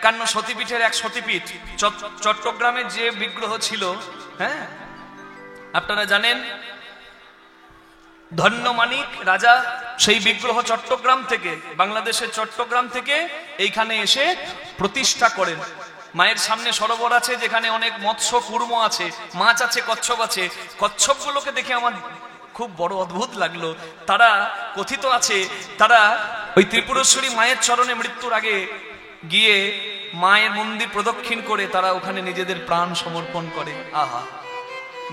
51 সতীপীঠের এক সতীপীঠ চট্টগ্রামে যে বিগ্রহ ছিল, হ্যাঁ আপনারা জানেন ধন্যমাণিক রাজা সেই বিগ্রহ চট্টগ্রাম থেকে, বাংলাদেশের চট্টগ্রাম থেকে এইখানে এসে প্রতিষ্ঠা করেন। মায়ের সামনে সরোবর আছে যেখানে অনেক মৎস্য কুর্ম আছে, মাছ আছে, কচ্ছপ আছে। কচ্ছপগুলোকে দেখে আমার খুব বড় অদ্ভুত লাগলো। তারা কথিত আছে তারা ওই ত্রিপুরেশ্বরী মায়ের চরণে মৃত্যুর আগে গিয়ে মায়ের মন্দির প্রদক্ষিণ করে তারা ওখানে নিজেদের প্রাণ সমর্পণ করে। আহা,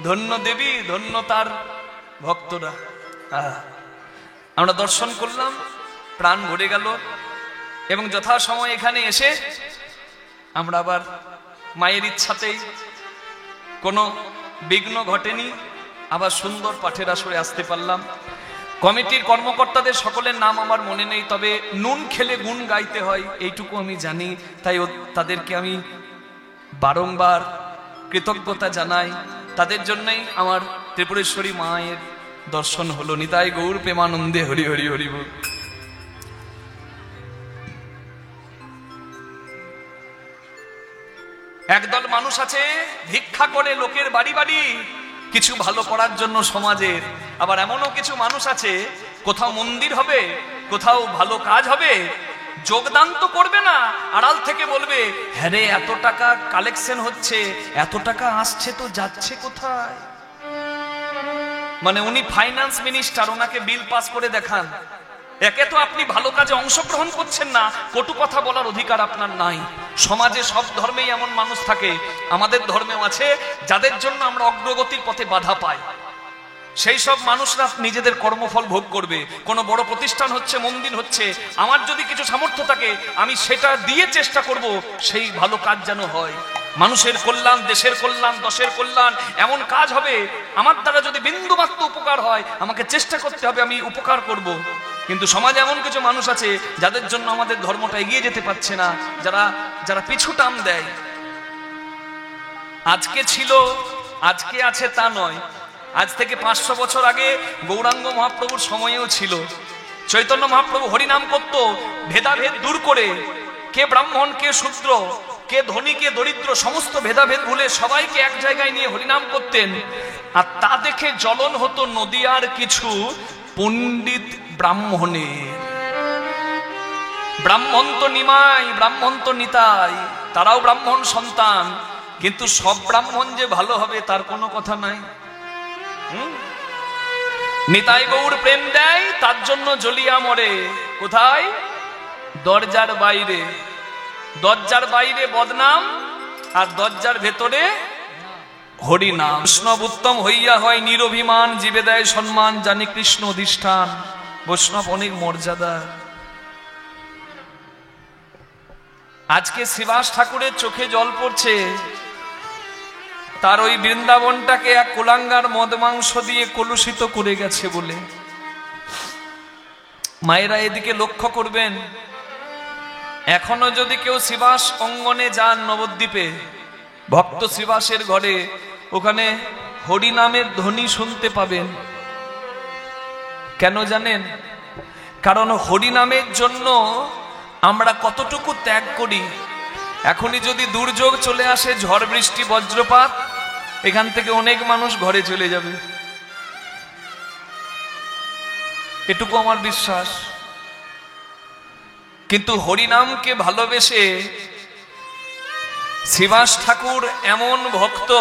ধন্য দেবী, ধন্য তার ভক্তরা। আমরা দর্শন করলাম, প্রাণ ভরে গেল এবং যথাসময় এখানে এসে আমরা আবার মায়ের ইচ্ছাতেই কোনো বিঘ্ন ঘটেনি, আবার সুন্দর পাঠের আসরে আসতে পারলাম। কমিটির কর্মকর্তাদের সকলের নাম আমার মনে নেই, তবে নুন খেলে গুণ গাইতে হয় এইটুকু আমি জানি, তাই তাদেরকে আমি বারংবার কৃতজ্ঞতা জানাই। তাদের জন্যই আমার ত্রিপুরেশ্বরী মায়ের দর্শন হলো। নিতাই গৌর প্রেমানন্দে হরি হরি হরি বল। একদল মানুষ আছে ভিক্ষা করে লোকের বাড়ি বাড়ি কিছু ভালো করার জন্য সমাজের, আবার এমনও কিছু মানুষ আছে কোথাও মন্দির হবে, কোথাও ভালো কাজ হবে, যোগদান তো করবে না, আড়াল থেকে বলবে হ্যাঁ রে এত টাকা কালেকশন হচ্ছে, এত টাকা আসছে তো যাচ্ছে কোথায়। মানে উনি ফাইন্যান্স মিনিস্টার, ওনাকে বিল পাস করে দেখান। একে তো আপনি ভালো কাজে অংশগ্রহণ করছেন না, কটু কথা বলার অধিকার আপনার নাই। সমাজে সব ধর্মেই এমন মানুষ থাকে, আমাদের ধর্মেও আছে, যাদের জন্য আমরা অগ্রগতির পথে বাধা পাই। সেই সব মানুষরা নিজেদের কর্মফল ভোগ করবে। কোনো বড় প্রতিষ্ঠান হচ্ছে, মন্দির হচ্ছে, আমার যদি কিছু সামর্থ্য থাকে আমি সেটা দিয়ে চেষ্টা করব সেই ভালো কাজ যেন হয়। মানুষের কল্যাণ, দেশের কল্যাণ, দশের কল্যাণ, এমন কাজ হবে আমার দ্বারা যদি বিন্দুমাত্র উপকার হয় আমাকে চেষ্টা করতে হবে আমি উপকার করব। কিন্তু সমাজে এমন কিছু মানুষ আছে যাদের জন্য আমাদের ধর্মটা এগিয়ে যেতে পারছে না, যারা পিছু টান দেয়। আজকে ছিল, আজকে আছে তা নয়। আজ থেকে 500 বছর আগে গৌরাঙ্গ মহাপ্রভুর সময়েও ছিল। চৈতন্য মহাপ্রভু হরিনাম করত ভেদাভেদ দূর করে, কে ব্রাহ্মণ কে শূদ্র, কে ধনী কে দরিদ্র, সমস্ত ভেদাভেদ ভুলে সবাইকে এক জায়গায় নিয়ে হরিনাম করতেন। আর তা দেখে জ্বলন হতো নদিয়ার কিছু পণ্ডিত ব্রাহ্মণের। ব্রাহ্মণ তো নিমাই, ব্রাহ্মণ তো নিতাই, তারাও ব্রাহ্মণ সন্তান, কিন্তু সব ব্রাহ্মণ যে ভালো হবে তার কোনো কথা নাই। নিতাই গৌর প্রেম দেয় তার জন্য জ্বলিয়া মরে। কোথায়? দরজার বাইরে। দরজার বাইরে বদনাম আর দরজার ভেতরে হরিনাম। বৈষ্ণব উত্তম হইয়া হয় নিরভিমান, জীবে দেয় সম্মান, জানি কৃষ্ণ অধিষ্ঠান। বৈষ্ণব অনেক মর্যাদা। আজকে শ্রীবাস ঠাকুরের চোখে জল পড়ছে, তার ওই বৃন্দাবনটাকে এক কুলাঙ্গার মদ মাংস দিয়ে কলুষিত করে গেছে বলে। মায়েরা এদিকে লক্ষ্য করবেন, এখনো যদি কেউ শ্রীবাস অঙ্গনে যান নবদ্বীপে, ভক্ত শ্রীবাসের ঘরে, ওখানে হরিনামের ধ্বনি শুনতে পাবেন। কেন জানেন? কারণ হরিনামের জন্য আমরা কতটুকু ত্যাগ করি। এখনই যদি দুর্যোগ চলে আসে, ঝড় বৃষ্টি বজ্রপাত, এখান থেকে অনেক মানুষ ঘরে চলে যাবে, এটুকু আমার বিশ্বাস। কিন্তু হরিনামকে ভালোবেসে শ্রীবাস ঠাকুর এমন ভক্ত,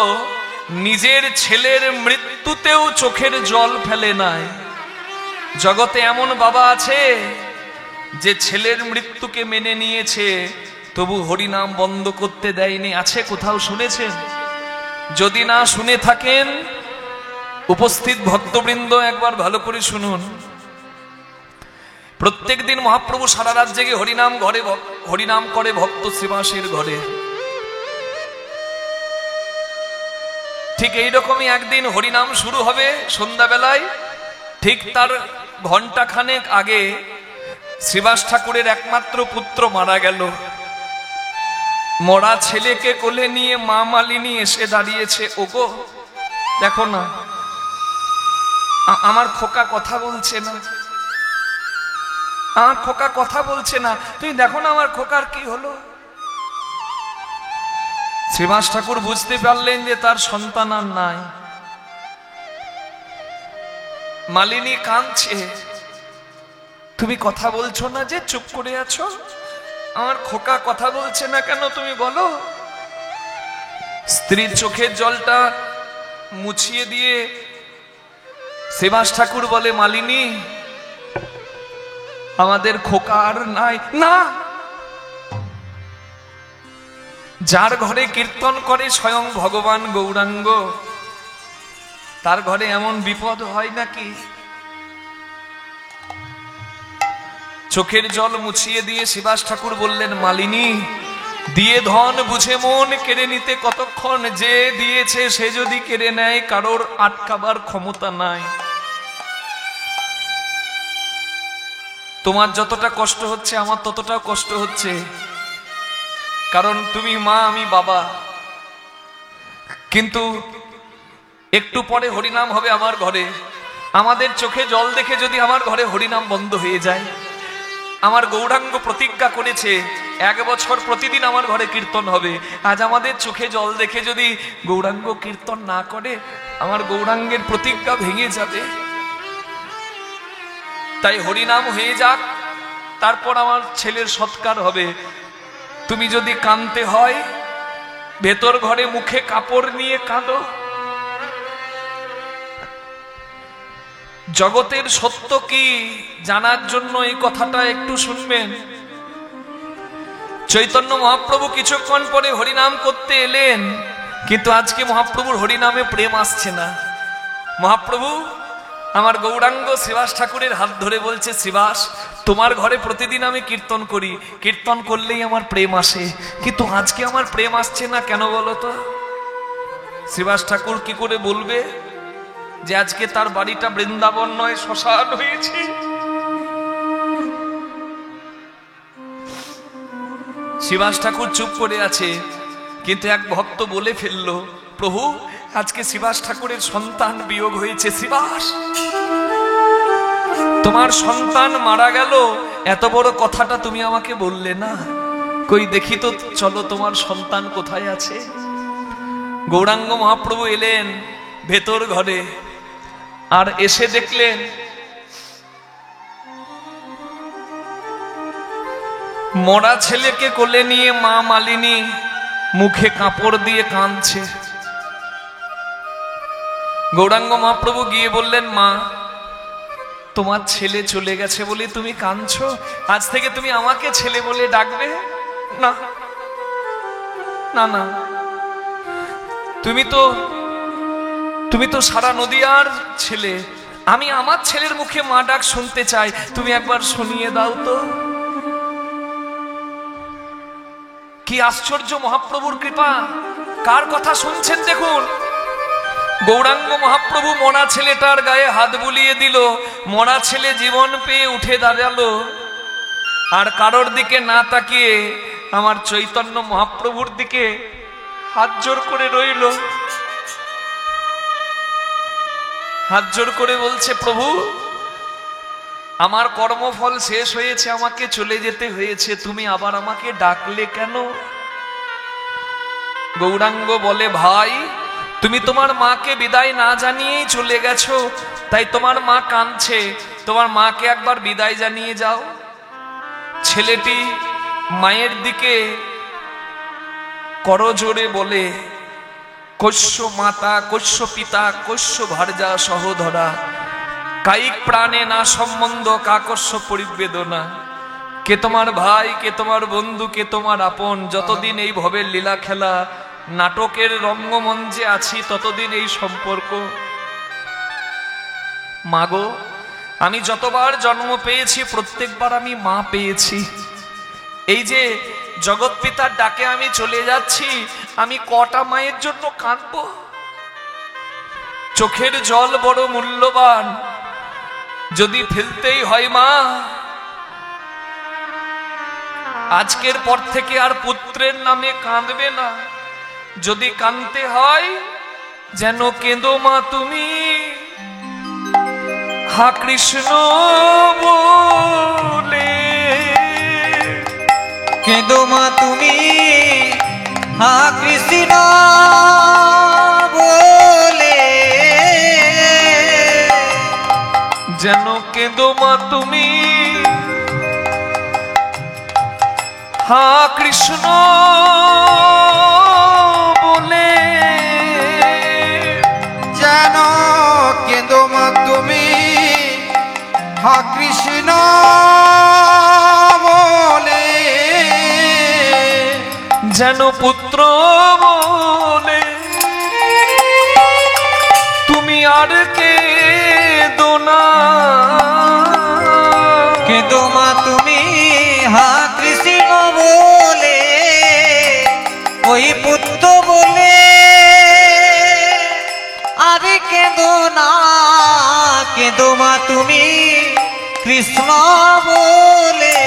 নিজের ছেলের মৃত্যুতেও চোখের জল ফেলে নাই। জগতে এমন বাবা আছে যে ছেলের মৃত্যুকে মেনে নিয়েছে, তবু হরিনাম বন্ধ করতে দেয়নি। আছে কোথাও শুনেছেন? যদি না শুনে থাকেন, উপস্থিত ভক্তবৃন্দ একবার ভালো করে শুনুন। প্রত্যেক দিন মহাপ্রভু সারা রাত জেগে হরিনাম করে ভক্ত শ্রীবাসের ঘরে। ঠিক এইরকমই একদিন হরিনাম শুরু হবে সন্ধ্যাবেলায়। ঠিক তার ঘন্টা খানেক আগে শ্রীবাস ঠাকুরের একমাত্র পুত্র মারা গেল। মরা ছেলেকে কোলে নিয়ে মা মালিনী এসে দাঁড়িয়েছে। ওগো দেখো না, আমার খোকা কথা বলছে না, আমার খোকা কথা বলছে না, তুমি দেখো না আমার খোকার কি হলো। শ্রীবাস ঠাকুর বুঝতে পারলেন যে তার সন্তান আর নাই। মালিনী কাঁদছে, তুমি কথা বলছো না যে, চুপ করে আছো? আমার খোকা কথা বলছে না কেন, তুমি বলো। স্ত্রীর চোখের জলটা মুছিয়ে দিয়ে শ্রীবাস ঠাকুর বলে, মালিনী আমাদের খোকা আর নাই। না, যার ঘরে কীর্তন করে স্বয়ং ভগবান গৌরাঙ্গ, তার ঘরে এমন বিপদ হয় নাকি? চোখের জল মুছিয়ে দিয়ে শ্রীবাস ঠাকুর বললেন, মালিনী দিয়ে ধন বুঝে মন কেড়ে নিতে কতক্ষণ, যে দিয়েছে সে যদি কেড়ে নেয় কারোর আটকাবার ক্ষমতা নাই। তোমার যতটা কষ্ট হচ্ছে আমার ততটাও কষ্ট হচ্ছে, কারণ তুমি মা, আমি বাবা। কিন্তু একটু পরে হরিনাম হবে আমার ঘরে, আমাদের চোখে জল দেখে যদি আমার ঘরে হরিনাম বন্ধ হয়ে যায়। আমার গৌরাঙ্গ প্রতিজ্ঞা করেছে 1 বছর প্রতিদিন আমার ঘরে কীর্তন হবে। আজ আমাদের চোখে জল দেখে যদি গৌরাঙ্গ কীর্তন না করে, আমার গৌরাঙ্গের প্রতিজ্ঞা ভেঙে যাবে। তাই হরিনাম হয়ে যাক, তারপর আমার ছেলের সৎকার হবে। তুমি যদি কাঁদতে হয়, ভেতর ঘরে মুখে কাপড় নিয়ে কাঁদো। জগতের সত্য কি জানার জন্য এই কথাটা একটু শুনবেন। চৈতন্য মহাপ্রভু কিছুক্ষণ পরে হরিনাম করতে এলেন, কিন্তু আজকে মহাপ্রভুর হরিনামে প্রেম আসছে না। মহাপ্রভু আমার গৌরাঙ্গ শ্রীবাস ঠাকুরের হাত ধরে বলছে, শ্রীবাস তোমার ঘরে প্রতিদিন আমি কীর্তন করি, কীর্তন করলেই আমার প্রেম আসে, কিন্তু আজকে আমার প্রেম আসছে না কেন বলো তো? শ্রীবাস ঠাকুর কি করে বলবে যে আজকে তার বাড়িটা বৃন্দাবন নয় শ্মশান হয়েছে? শ্রীবাস ঠাকুর চুপ করে আছে, কিন্তু এক ভক্ত বলে ফেলল, প্রভু আজকে শ্রীবাস ঠাকুরের সন্তান বিয়োগ হয়েছে। শ্রীবাস তোমার সন্তান মারা গেল, এত বড় কথাটা তুমি আমাকে বললে না। কই দেখি তো, চলো তোমার সন্তান কোথায় আছে। গৌরাঙ্গ মহাপ্রভু এলেন ভেতর ঘরে, আর এসে দেখলেন মরা ছেলেকে কোলে নিয়ে মা মালিনী মুখে কাপড় দিয়ে কাঁদছে। গৌরাঙ্গ মহাপ্রভু গিয়ে বললেন, মা তোমার ছেলে চলে গেছে বলে তুমি কাঁদছো, আজ থেকে তুমি আমাকে ছেলে বলে ডাকবে না। না না, তুমি তো সারা নদিয়ার ছেলে, আমি আমার ছেলের মুখে মা ডাক শুনতে চাই, তুমি একবার শুনিয়ে দাও তো। কি আশ্চর্য মহাপ্রভুর কৃপা, কার কথা শুনছেন দেখুন। গৌরাঙ্গ মহাপ্রভু মরা ছেলেটার গায়ে হাত বুলিয়ে দিল, মরা ছেলে জীবন পেয়ে উঠে দাঁড়ালো, আর কারোর দিকে না তাকিয়ে আমার চৈতন্য মহাপ্রভুর দিকে হাত জোর করে রইল। হাত জোর করে বলছে, প্রভু আমার কর্মফল শেষ হয়েছে, আমাকে চলে যেতে হয়েছে, তুমি আবার আমাকে ডাকলে কেন? গৌরাঙ্গ বলে, ভাই তুমি তোমার মাকে বিদায় না জানিয়েই চলে গেছো, তাই তোমার মা কাঁদছে, তোমার মাকে একবার বিদায় জানিয়ে যাও। ছেলেটি মায়ের দিকে করজোড়ে বলে, কৈশ্য মাতা কৈশ্য পিতা কৈশ্য ভার্যা সহোদরা, কায়িক প্রাণে না সম্বন্ধ কাকস্য পরিবেদনা। কে তোমার ভাই, কে তোমার বন্ধু, কে তোমার আপন, যতদিন এই ভবের লীলা খেলা নাটকের রঙ্গমঞ্চে আছি ততদিন এই সম্পর্ক। মাগো আমি যতবার জন্ম পেয়েছি প্রত্যেকবার আমি মা পেয়েছি, এই যে জগৎ পিতার ডাকে আমি চলে যাচ্ছি, আমি কটা মায়ের জন্য কাঁদবো? চোখের জল বড় মূল্যবান, যদি ফেলতেই হয় মা, আজকের পর থেকে আর পুত্রের নামে কাঁদবে না। যদি কাঁদতে হয় যেন কেঁদো মা তুমি হা কৃষ্ণ বলে, কেঁদো মা তুমি হা কৃষ্ণ বলে যেন কেঁদো মা তুমি হা কৃষ্ণ বলে যেন কেঁদো মা তুমি হা কৃষ্ণ বলে যেন পুত্র বলে তুমি আর কেঁদো না কেঁদো মা তুমি হা কৃষ্ণ বলে ওই পুত্র বলে আর কেঁদো না কেঁদো মা তুমি কৃষ্ণ বলে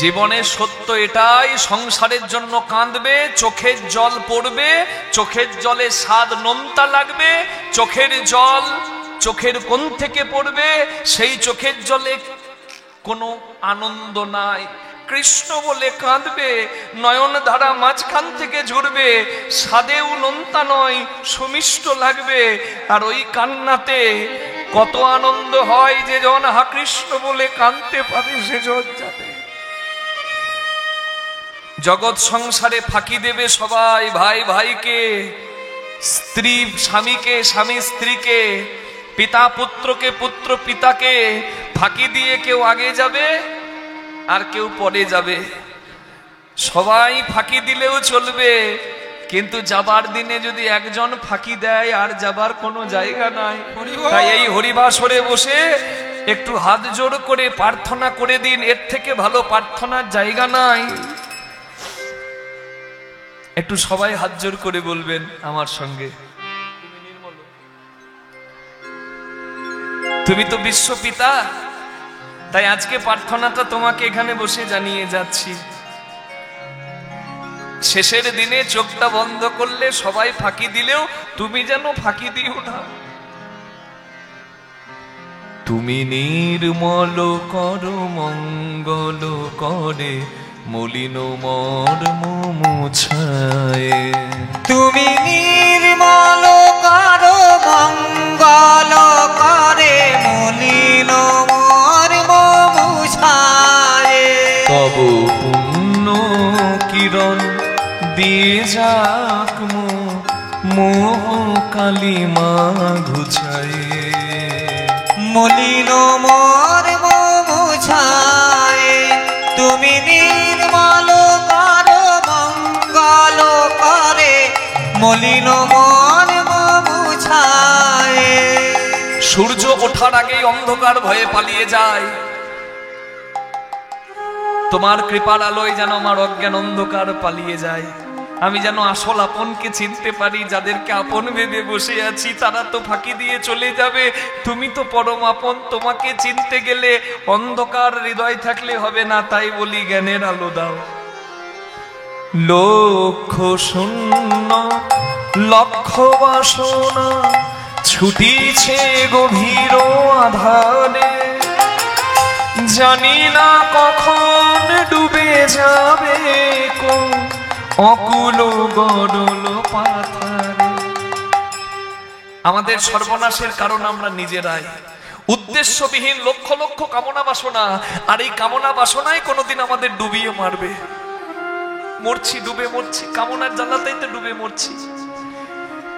জীবনের সত্য এটাই, সংসারের জন্য কাঁদবে, চোখের জল পড়বে, চোখের জলে স্বাদ নোনতা লাগবে, চোখের জল চোখের কোণ থেকে পড়বে, সেই চোখের জলে কোনো আনন্দ নাই। কৃষ্ণ বলে কাঁদবে, নয়ন ধারা মাঝখান থেকে ঝরবে, স্বাদেও নোনতা নয়, সুমিষ্ট লাগবে। আর ওই কান্নাতে কত আনন্দ হয়, যে জন হা কৃষ্ণ বলে কাঁদতে পারে সে জন জানে। জগৎ সংসারে ফাঁকি দেবে সবাই, ভাই ভাইকে, স্ত্রী স্বামীকে, স্বামী স্ত্রীকে, পিতা পুত্রকে, পুত্র পিতাকে ফাঁকি দিয়ে কেউ আগে যাবে আর কেউ পরে যাবে। সবাই ফাঁকি দিলেও চলবে, কিন্তু যাবার দিনে যদি একজন ফাঁকি দেয় আর যাবার কোনো জায়গা নাই। তাই এই হরিবাসরে বসে একটু হাত জোড় করে প্রার্থনা করে দিন, এর থেকে ভালো প্রার্থনার জায়গা নাই। একটু সবাই হাত জোড় করে বলবেন আমার সঙ্গে, তুমি তো বিশ্ব পিতা, তাই আজকে প্রার্থনাটা তোমাকে এখানে বসে জানিয়ে যাচ্ছি। শেষের দিনে চোখটা বন্ধ করলে সবাই ফাঁকি দিলেও তুমি যেন ফাঁকি দিও না। তুমি নির্মল কর মঙ্গল করে মলিন মর্ম মুছায়, তুমি নির্মল কর মঙ্গল করে মলিন মর্ম মুছায়, তব পুণ্য কিরণ দিয়ে যাক মোহ কালিমা ঘুছায়, মলিন মর্ম মুছায়। তুমি নির্মল কর মঙ্গল করে মলিন মর্ম মুছায়। সূর্য ওঠার আগেই অন্ধকার ভয়ে পালিয়ে যায়, তোমার কৃপার আলোয় যেন আমার অজ্ঞান অন্ধকার পালিয়ে যায়। আমি যেন আসল আপনকে চিনতে পারি, যাদেরকে আপন ভেবে বসে আছি তারা তো ফাঁকি দিয়ে চলে যাবে, তুমি তো পরম আপন, তোমাকে চিনতে গেলে অন্ধকার হৃদয় থাকলে হবে না। তাই বলি জ্ঞানের আলো দাও। লক্ষ শূন্য লক্ষ বাসনা ছুটিছে গভীর আধারে, জানি না কখন ডুবে যাবে কোন অকুল গডল পাথারে। আমাদের সর্বনাশের কারণ আমরা নিজেরাই, উদ্দেশ্যবিহীন লক্ষ লক্ষ কামনা বাসনা, আর এই কামনা বাসনায় কোনোদিন আমাদের ডুবিয়ে মারবে। মরছি, ডুবে মরছি, কামনার জ্বালাতেই তো ডুবে মরছি।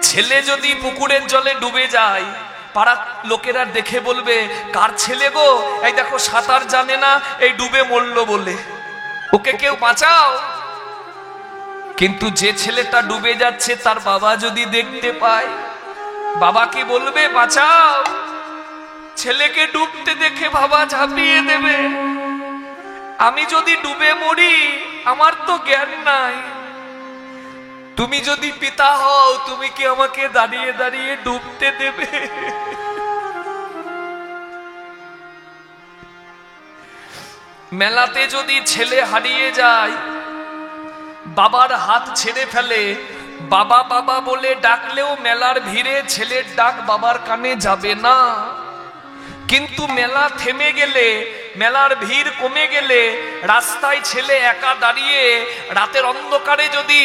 ছেলে যদি পুকুরের জলে ডুবে যায়, পাড়ার লোকেরা দেখে বলবে কার ছেলে গো, এই দেখো সাঁতার জানে না, এই ডুবে মরলো বলে, ওকে কেউ বাঁচাও। কিন্তু যে ছেলেটা ডুবে যাচ্ছে তার বাবা যদি দেখতে পায়, বাবাকে বলবে বাঁচাও। ছেলেকে ডুবতে দেখে বাবা ঝাঁপিয়ে দেবে। আমি যদি ডুবে মরি, আমার তো জ্ঞান নাই, তুমি যদি পিতা হও, তুমি কি আমাকে দাঁড়িয়ে দাঁড়িয়ে ডুবতে দেবে? মেলাতে যদি ছেলে হারিয়ে যায়, বাবার হাত ছেড়ে ফেলে, বাবা বাবা বলে ডাকলেও মেলার ভিড়ে ছেলের ডাক বাবার কানে যাবে না। কিন্তু মেলা থেমে গেলে, মেলার ভিড় কমে গেলে, রাস্তায় ছেলে একা দাঁড়িয়ে রাতের অন্ধকারে যদি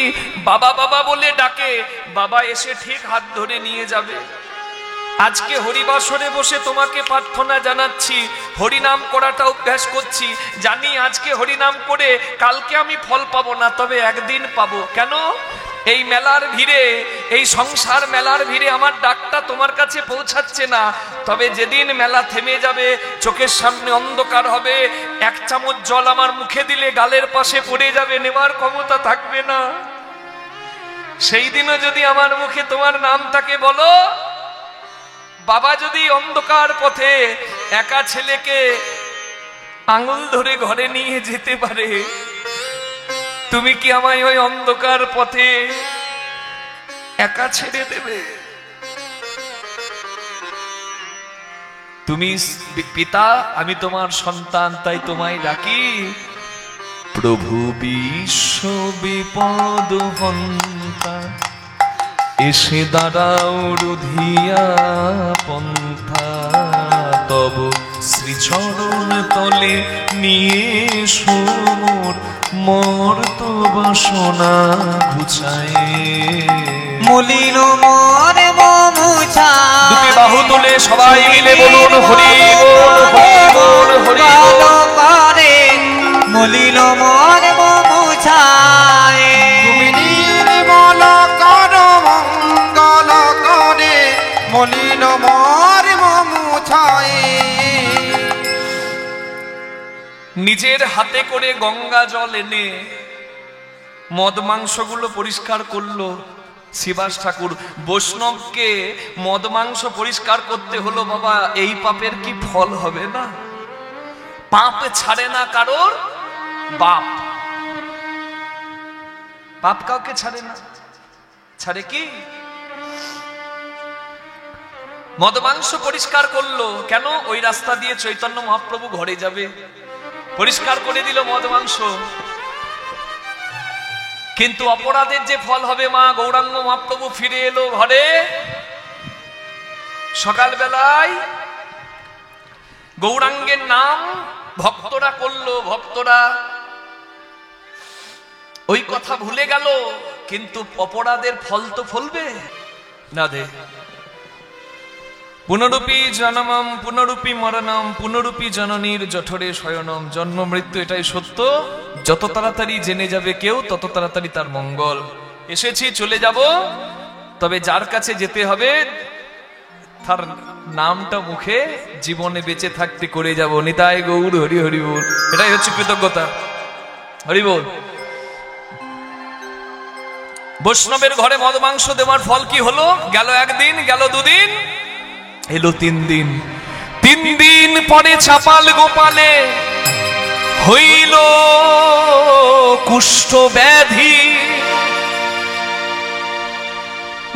বাবা বাবা বলে ডাকে, বাবা এসে ঠিক হাত ধরে নিয়ে যাবে। আজকে হরিবাসরে বসে তোমাকে প্রার্থনা জানাচ্ছি, হরিনাম করাটা অভ্যাস করছি। জানি আজকে হরিনাম করে কালকে আমি ফল পাবো না, তবে একদিন পাবো। কেন? এই মেলার ভিড়ে, এই সংসার মেলার ভিড়ে আমার ডাকটা তোমার কাছে পৌঁছাচ্ছে না। তবে যেদিন মেলা থেমে যাবে, চোখের সামনে অন্ধকার হবে, এক চামচ জল আমার মুখে দিলে গালের পাশে পড়ে যাবে, নেবার ক্ষমতা থাকবে না। সেই দিনও যদি আমার মুখে তোমার নামটাকে বলো, বাবা যদি অন্ধকার পথে একা ছেলেকে আঙুল ধরে ঘরে নিয়ে যেতে পারে, তুমি কি আমায় ওই অন্ধকার পথে একা ছেড়ে দেবে? তুমি পিতা, আমি তোমার সন্তান, তাই তোমায় ডাকি। প্রভু বিশ্ব বিপদ হন্তা, এসে দাঁড়াও রুধিয়া পন্থা, তব শ্রীচরণ তলে নিয়ে সোমর মর্ত বাসনা ঘুচায়। মলিন মরে মুছায়, দুটি বাহু তুলে সবাই মিলে বলুন হরি বল, হরি বল, হরি বল। করে মলিন মরে মুছায়, তুমি নির্মল কর মঙ্গল করে, মলিন মর্ম মুছায়। নিজের হাতে করে গঙ্গা জল এনে মদ মাংসগুলো পরিষ্কার করলো শিবাস ঠাকুর। বৈষ্ণবকে মদ মাংস পরিষ্কার করতে হলো, বাবা এই পাপের কি ফল হবে না? পাপ ছাড়ে না কারোর বাপ, পাপ কাউকে ছাড়ে না। ছাড়ে কি? মদ মাংস পরিষ্কার করলো কেন? ওই রাস্তা দিয়ে চৈতন্য মহাপ্রভু ঘরে যাবে, পরিষ্কার করে দিল মদ মাংস। কিন্তু অপরাধের যে ফল হবে, মা গৌরাঙ্গ মহাপ্রভু ফিরে এলো ঘরে। সকালবেলায় গৌরাঙ্গের নাম ভক্তরা করলো, ভক্তরা ওই কথা ভুলে গেল, কিন্তু অপরাধের ফল তো ফলবে না। দে পুনরূপী জনমম পুনরূপী মরণম পুনরূপী জননীর জঠরে শয়নম। জন্ম মৃত্যু এটাই সত্য, যত তাড়াতাড়ি জেনে যাবে কেউ তত তাড়াতাড়ি তার মঙ্গল। এসেছি, চলে যাব, তবে যার কাছে যেতে হবে তার নামটা মুখে জীবনে বেঁচে থাকতে করে যাব। নিতাই গৌর হরি হরি বল। এটাই হচ্ছে কৃতজ্ঞতা। হরি বল। বৈষ্ণবের ঘরে মদ মাংস দেওয়ার ফল কি হলো? গেল একদিন, গেল দুদিন, এলো 3 দিন। 3 দিন পরে চাপাল গোপালে হইল কুষ্ঠ ব্যাধি।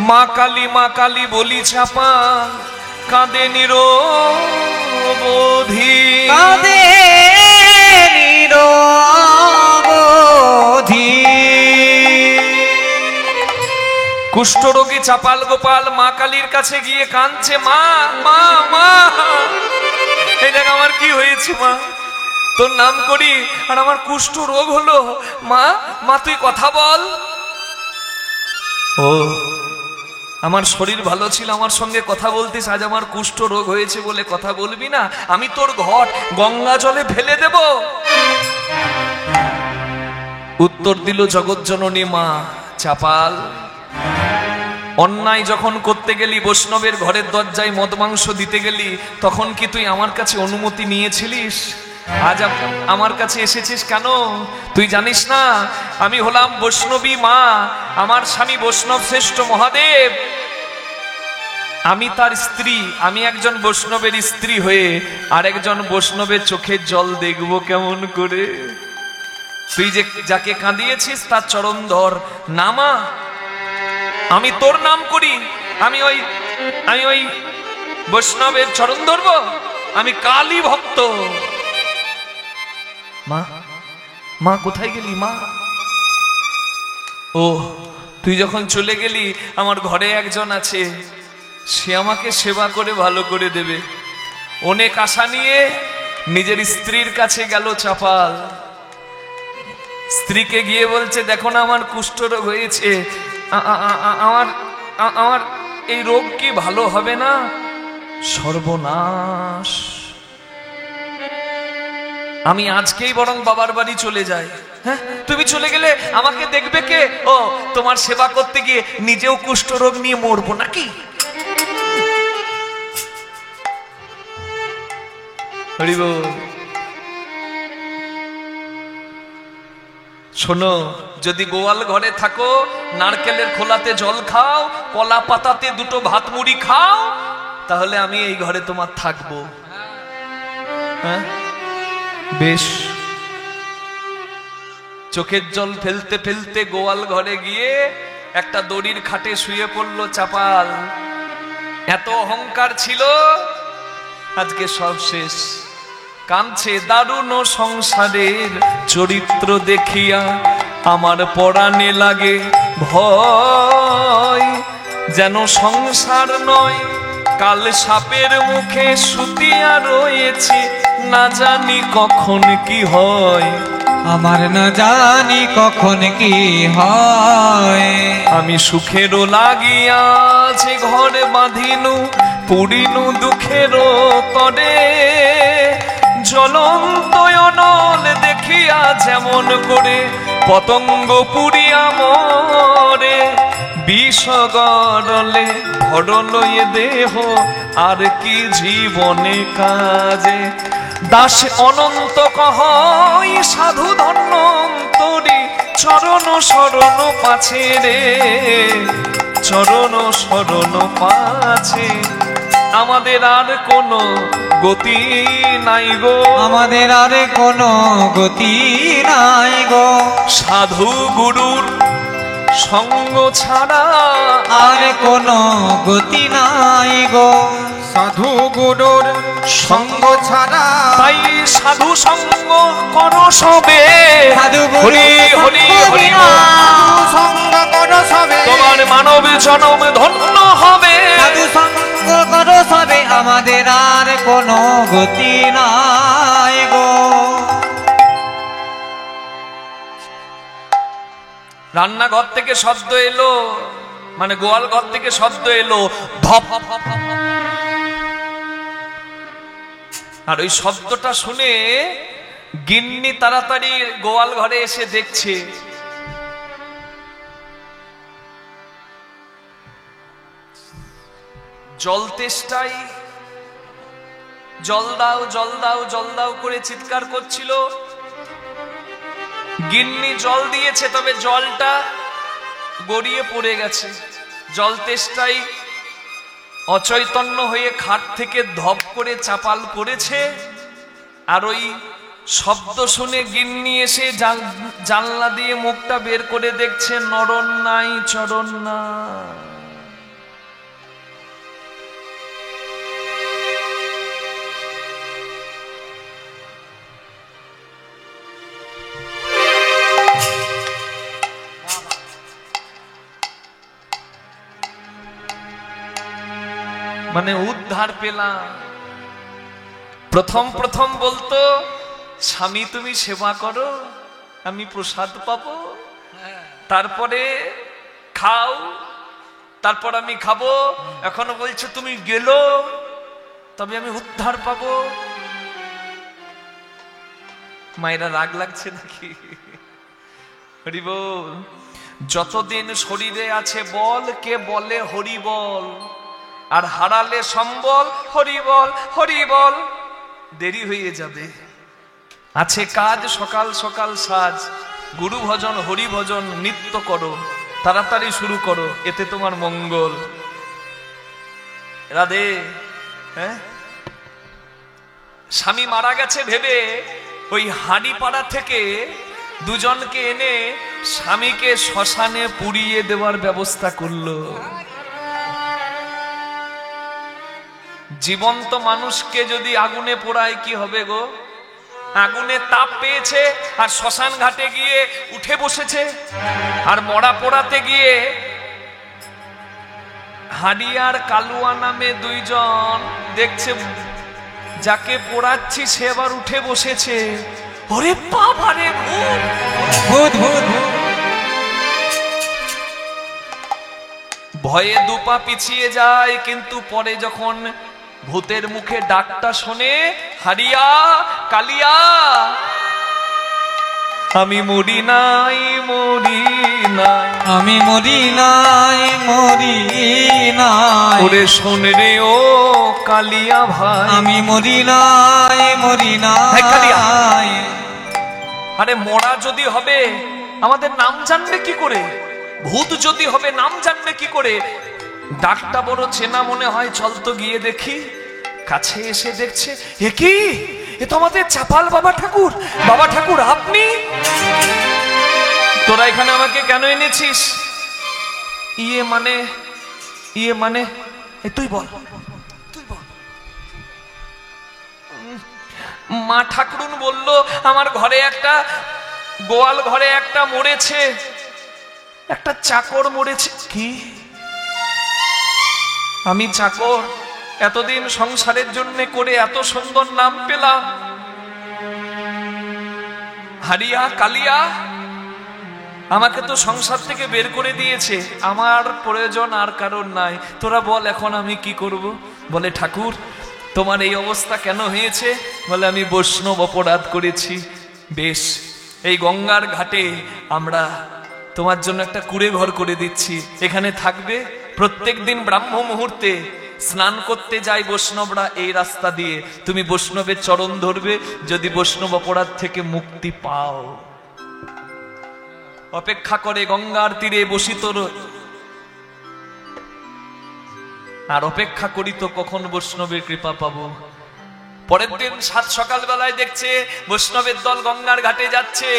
মা কালী বলি চাপাল কাঁদে নিরবধি, কাঁদে নিরবধি। কুষ্ঠরোগী চাপাল গোপাল মা কালীর কাছে গিয়ে কাঁদছে, মা মা মা, এই দেখ আমার কি হয়েছে মা, তোর নাম করি আর আমার কুষ্ঠ রোগ হলো। মা মা তুই কথা বল। ও আমার শরীর ভালো ছিল, আমার সঙ্গে কথা বলতিস, আজ আমার কুষ্ঠ রোগ হয়েছে বলে কথা বলবি না? আমি তোর ঘট গঙ্গা জলে ফেলে দেব। উত্তর দিল জগৎজননী মা, চাপাল অন্যায় যখন করতে গেলি, বৈষ্ণবের ঘরের দরজায় মদ মাংস দিতে গেলি, তখন কি তুই আমার কাছে অনুমতি নিয়েছিলিস? আজ আমার কাছে এসেছিস কেন? তুই জানিস না আমি হলাম বৈষ্ণবী মা, আমার স্বামী বৈষ্ণব শ্রেষ্ঠ মহাদেব, আমি তার স্ত্রী। আমি একজন বৈষ্ণবের স্ত্রী হয়ে আর একজন বৈষ্ণবের চোখের জল দেখব কেমন করে? তুই যে যাকে কাঁদিয়েছিস তার চরণ ধর না মা, আমি তোর নাম করি, আমি ওই বৈষ্ণবের চরণ ধরব? আমি কালী ভক্ত। মা মা কোথায় গেলি মা? ও তুই যখন চলে গেলি, আমার ঘরে একজন আছে, সে আমাকে সেবা করে ভালো করে দেবে। অনেক আশা নিয়ে নিজের স্ত্রীর কাছে গেল চাপাল। স্ত্রীকে গিয়ে বলছে, দেখো না আমার কুষ্ঠরোগ হয়েছে, আমার আমার এই রোগ কি ভালো হবে না? সর্বনাশ, আমি আজকেই বরং বাবার বাড়ি চলে যাই। হ্যাঁ, তুমি চলে গেলে আমাকে দেখবে কে? ও, তোমার সেবা করতে গিয়ে নিজেও কুষ্ঠরোগ নিয়ে মরবো নাকি? হরি বল। শোনো, যদি গোয়াল ঘরে থাকো, নারকেলের খোলাতে জল খাও, কলা পাতাতে দুটো ভাত মুড়ি খাও, তাহলে আমি এই ঘরে তোমার থাকবো। হ্যাঁ, বেশ। চোখের জল ফেলতে ফেলতে গোয়াল ঘরে গিয়ে একটা দড়ির খাটে শুয়ে পড়লো চাপাল। এত অহংকার ছিল, আজকে সব শেষ। কাঁদছে, দারুণ সংসারের চরিত্র দেখিয়া আমার পরাণে লাগে ভয়, যেন সংসার নয় কাল সাপের মুখে শুতিয়া রয়েছে, না জানি কখন কি হয়, আমার না জানি কখন কি হয়। আমি সুখেরও লাগিয়া যে ঘরে বাঁধিনু, পুরিনু দুঃখেরও তরে, জ্বলন্ত অনল দেখিয়া যেমন করে পতঙ্গ পুরিয়া মরে, বিষ গরলে ভরলয়ে দেহ আর কি জীবনে কাজে, দাস অনন্ত কহই সাধু ধন্য তরি, চরণ শরণ পাছে রে, চরণ শরণ পাছে। আমাদের আর কোনো গতি নাই গো, আমাদের আর কোনো গতি নাই গো, সাধু গুরুর সঙ্গ ছাড়া আর কোনো গতি নাই গো, সাধু গুরুর সঙ্গ ছাড়া। তাই সাধু সঙ্গ করো সবে, সাধু হরি হরি হরি বল। সাধু সঙ্গ করো সবে, তোমার মানব জনম ধন্য হবে। সাধু সঙ্গ করো সবে, আমাদের আর কোনো গতি নাই গো। রান্নাঘর থেকে শব্দ এলো, মানে গোয়াল ঘর থেকে শব্দ এলো ধপ, আর ওই শব্দটা শুনে গিন্নি তাড়াতাড়ি গোয়াল ঘরে এসে দেখছে জল তেষ্টাই, জল দাও জল দাও জল দাও করে চিৎকার করছিল। গিন্নি জল দিয়েছে, তবে জলটা গড়িয়ে পড়ে গেছে। জল তেষ্টাই অচৈতন্য হয়ে খাট থেকে ধপ করে চাপাল পড়েছে, আর ওই শব্দ শুনে গিন্নি এসে জানলা দিয়ে মুখটা বের করে দেখছে নরণ নাই চরণ না। মানে উদ্ধার পেলাম। প্রথম প্রথম বলতো, স্বামী তুমি সেবা করো, আমি প্রসাদ পাবো, তারপরে খাও, তারপর আমি খাবো। এখনো বলছে তুমি গেলো তবে আমি উদ্ধার পাবো। মায়েরা রাগ লাগছে নাকি? হরি বল। যতদিন শরীরে আছে বল, কে বলে হরি বল, আর হারালে সম্বল হরি বল হরি বল। দেরি হয়ে যাবে, আছে কাজ সকাল সকাল সাজ, গুরু ভজন হরি ভজন নিত্য করো, তাড়াতাড়ি শুরু করো, এতে তোমার মঙ্গল। রাধে। হ্যাঁ, স্বামী মারা গেছে ভেবে ওই হাঁড়িপাড়া থেকে দুজনকে এনে স্বামীকে শ্মশানে পুড়িয়ে দেওয়ার ব্যবস্থা করলো। জীবন্ত মানুষকে যদি আগুনে পোড়ায় কি হবে গো? আগুনে তাপ পেয়েছে আর শ্মশান ঘাটে গিয়ে উঠে বসেছে। আর মরা পোড়াতে গিয়ে হাড়ি আর কালুয়া নামে দুইজন দেখছে যাকে পোড়াচ্ছি সে আবার উঠে বসেছে। ওরে বাবা রে, ভূত ভূত ভূত ভূত। ভয়ে দুপা পিছিয়ে যায়, কিন্তু পরে যখন ভূতের মুখে ডাকটা শোনে, হারিয়া কালিয়া, আমি মরি নাই মরি নাই, আমি মরি নাই মরি নাই, ওরে শোন রে ও কালিয়া ভাই, আমি মরি নাই মরি হ্যাঁ, কালিয়া। নাই। আরে মরা যদি হবে আমাদের নাম জানবে কি করে? ভূত যদি হবে নাম জানবে কি করে? ডাকটা বড় চেনা মনে হয়, চল তো গিয়ে দেখি। কাছে এসে দেখছে, এ কি, এ তো আমাদের চাপাল বাবা ঠাকুর। বাবা ঠাকুর আপনি? তোরা এখানে আমাকে কেন এনেছিস? ইয়ে মানে তুই বল, তুই বল। মা ঠাকুরুন বলল আমার ঘরে একটা গোয়াল ঘরে একটা মরেছে, একটা চাকর মরেছে। কি? আমি চাকর? এতদিন সংসারের জন্য করে এত সুন্দর নাম পেলাম, হারিয়া কালিয়া, আমাকে তো সংসার থেকে বের করে দিয়েছে, আমার প্রয়োজন আর কারণ নাই। তোরা বল এখন আমি কি করব? বলে ঠাকুর তোমার এই অবস্থা কেন হয়েছে? বলে আমি বৈষ্ণব অপরাধ করেছি। বেশ, এই গঙ্গার ঘাটে আমরা তোমার জন্য একটা কুঁড়ে ঘর করে দিচ্ছি, এখানে থাকবে। প্রত্যেক দিন ব্রাহ্ম মুহূর্তে স্নান করতে যাই বৈষ্ণবরা এই রাস্তা দিয়ে, তুমি বৈষ্ণবের চরণ ধরবে, যদি বৈষ্ণব অপরাধ থেকে মুক্তি পাও। অপেক্ষা করে গঙ্গার তীরে বসিত আর অপেক্ষা করি তো কখন বৈষ্ণবের কৃপা পাবো। পরের দিন সাত সকাল বেলায় দেখছে বৈষ্ণবের দল গঙ্গার ঘাটে যাচ্ছে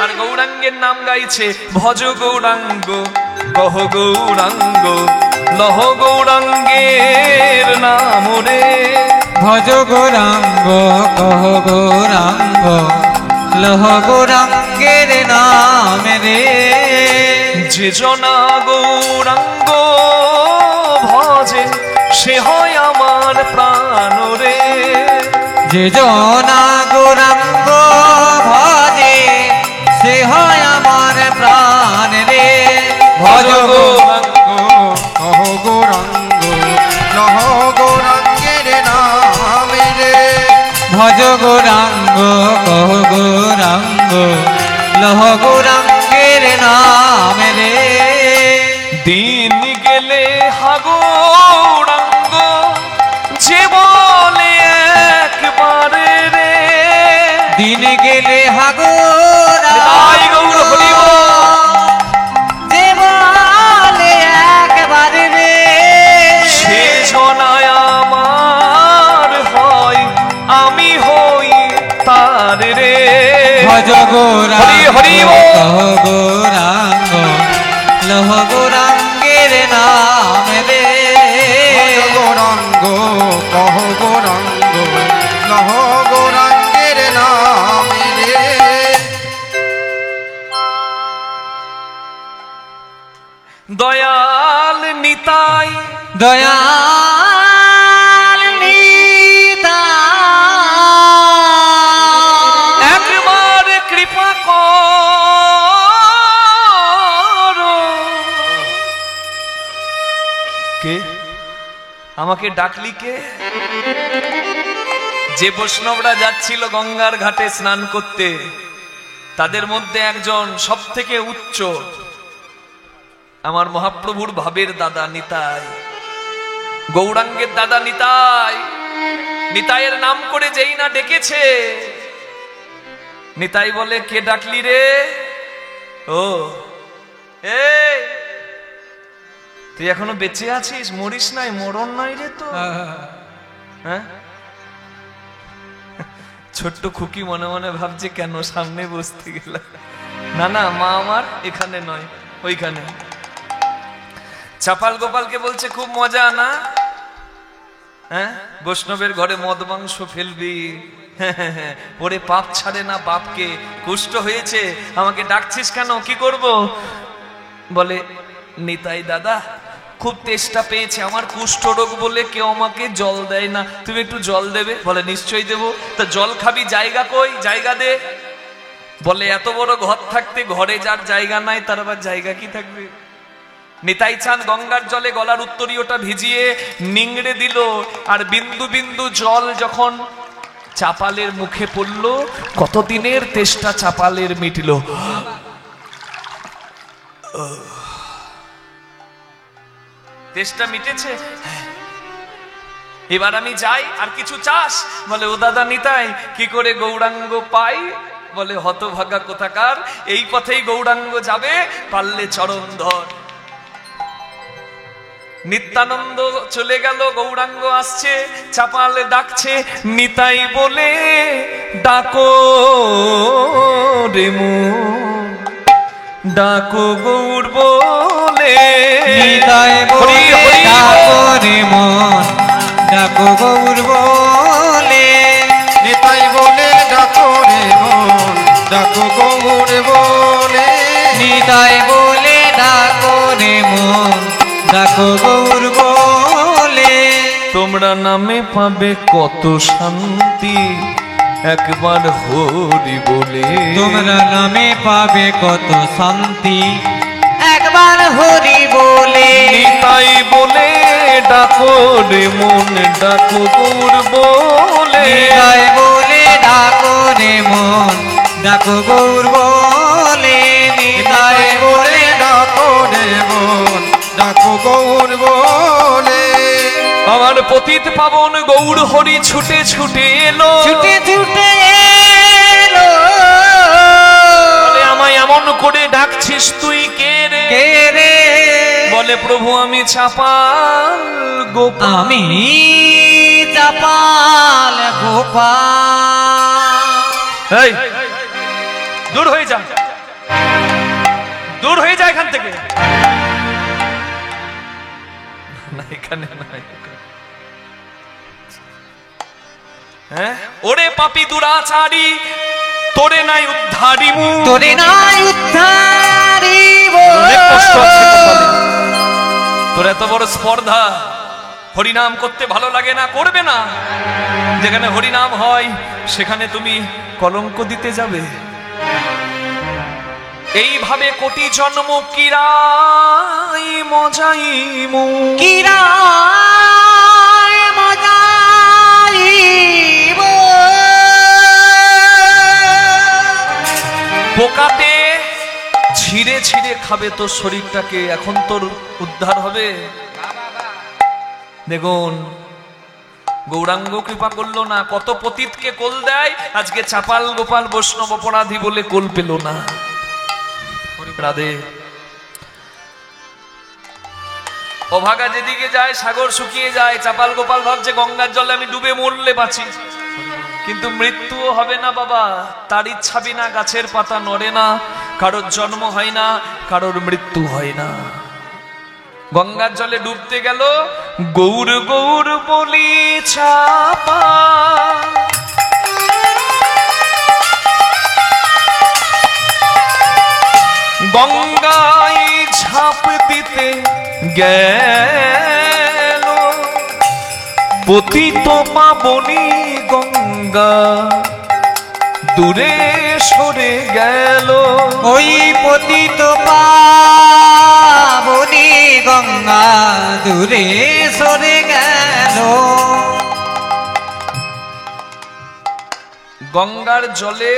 আর গৌরাঙ্গের নাম গাইছে। ভজ গৌরাঙ্গ কহ গৌরাঙ্গ লহ গৌরাঙ্গের নাম রে, ভজ গৌরাঙ্গ কহ গৌরাঙ্গ লহ গৌরাঙ্গের নাম রে, যে জনা গৌরাঙ্গ ভজে সে হয় আমার প্রাণ রে, যে জনা গৌরাঙ্গ ভজে সে হয় আমার প্রাণ রে। ভজ গৌরাঙ্গ কহ গৌরাঙ্গ লহ গৌরাঙ্গের নাম রে, ভজ গৌরাঙ্গ কহ গৌরাঙ্গ লহ গৌরাঙ্গের নাম রে। দিন গেলে হাগৌরাঙ্গ যে বলে একবারে রে, দিন গেলে তাই গৌর হরি বল। যে বলে একবারে রে, সে জনায় আমার হয় আমি হই তার রে। ভজ গৌরাঙ্গ হরি হরি বল। কহ গৌরাঙ্গ লহ গৌরাঙ্গের নাম রে, কহ গৌরাঙ্গ কহ গৌরাঙ্গ লহ গৌরাঙ্গের নাম রে। দয়াল নিতাই দয়াল নিতাই, একবার কৃপা কর। কে আমাকে ডাকলি? কে? যে বৈষ্ণবরা যাচ্ছিল গঙ্গার ঘাটে স্নান করতে, তাদের মধ্যে একজন সব থেকে উচ্চ, আমার মহাপ্রভুর ভাবের দাদা নিতাই, গৌরাঙ্গের দাদা নিতাই। নিতাইয়ের নাম করে যেই না ডেকেছে, নিতাই বলে কে ডাকলি রে? ও এই তুই এখনো বেঁচে আছিস, মরিস নাই, মরণ নাই রে তো? হ্যাঁ, ছোট্ট খুকি মনে মনে ভাবছে কেন সামনে বসতে গেল। না না, মা আমার এখানে নয়, ওইখানে। চাপাল গোপালকে বলছে খুব মজা না? হ্যাঁ, বৈষ্ণবের ঘরে মদ মাংস ফেলবি, ওরে পাপ ছাড়ে না বাপকে। কুষ্ঠ হয়েছে, আমাকে ডাকছিস কেন, কি করব? বলে নিতাই দাদা খুব তেষ্টা পেয়েছে, আমার কুষ্ঠরোগ বলে কেউ আমাকে জল দেয় না, তুমি একটু জল দেবে? বলে নিশ্চয়ই দেবো। তা জল খাবি, জায়গা কই? জায়গা দে। বলে এত বড় ঘর থাকতে ঘরে যার জায়গা নাই তার আবার জায়গা কি থাকবে? নিতাই চাঁদ গঙ্গার জলে গলার উত্তরীয়টা ভিজিয়ে নিংড়ে দিল, আর বিন্দু বিন্দু জল যখন চাপালের মুখে পড়ল, কতদিনের তেষ্টা চাপালের মিটল। তেষ্টা মিটেছে, এবার আমি যাই। আর কিছু চাস? বলে ও দাদা নিতাই, কি করে গৌরাঙ্গ পাই? বলে হতভাগা কোথাকার, এই পথেই গৌরাঙ্গ যাবে, পারলে চরণ ধর। নিত্যানন্দ চলে গেল, গৌরাঙ্গ আসছে, চাপালে ডাকছে, নিতাই বলে ডাকো রে মন, ডাকো গৌর বলে। নিতাই বলে ডাকো রে মন, ডাকো গৌর বলে। নিতাই বলে ডাকো রে মন, ডাকো গৌর বলে। নিতাই বলে ডাকো রে মন, ডাকো গৌর বলে। তোমরা নামে পাবে কত শান্তি, একবার হরি বলে। তোমরা নামে পাবে কত শান্তি, একবার হরি বলে। নিতাই বলে ডাকো রে মন, ডাকো গৌর বলে। নিতাই বলে ডাকো রে মন, ডাকো গৌর বলে। নিতাই বলে ডাকো রে মন, ডাকো গৌর বলে। আমার পতিত পাবন গৌর হরি ছুটে ছুটে এলো, ছুটে ছুটে এলো। বলে আমায় এমন করে ডাকছিস তুই কে রে? কে রে? বলে প্রভু আমি চাপাল গোপাল। আমি চাপাল গোপাল। এই দূর হয়ে যা, দূর হয়ে যা এখান থেকে। না এখানে নাই। হ্যাঁ ওরে পাপী দুরাচারী, তোরে নাই উদ্ধারি মু। তোরে নাই উদ্ধারিব। অনেক কষ্ট আছে কপালে। তোর এত বড় স্পর্ধা, হরিনাম করতে ভালো লাগে না? করবে না। যেখানে হরিনাম হয় সেখানে তুমি কলঙ্ক দিতে যাবে? এইভাবে কোটি জন্ম কিরাই মজাইমু, কিরায় মজাইব। পোকাতে ছিঁড়ে ছিঁড়ে খাবে তোর শরীরটাকে, এখন তোর উদ্ধার হবে? দেখুন গৌরাঙ্গ কৃপা করলো না, কত পতিতকে কোল দেয়, আজকে চাপাল গোপাল বৈষ্ণব অপরাধী বলে কোল পেল না। রাধে। অভাগা যেদিকে যায় সাগর শুকিয়ে যায়, চাপাল গোপাল ভাবছে গঙ্গার জলে আমি ডুবে মরলে বাঁচি, কিন্তু মৃত্যুও হবে না বাবা। তার ইচ্ছা বিনা গাছের পাতা নড়ে না, কারোর জন্ম হয় না, কারোর মৃত্যু হয় না। গঙ্গার জলে ডুবতে গেল, গৌর গৌর বলি চাপা, গঙ্গায় ঝাঁপ দিতে গেল, পতিত পাবনি গঙ্গা দূরে সরে গেল। ওই পতিত পাবনি গঙ্গা দূরে সরে গেল। গঙ্গার জলে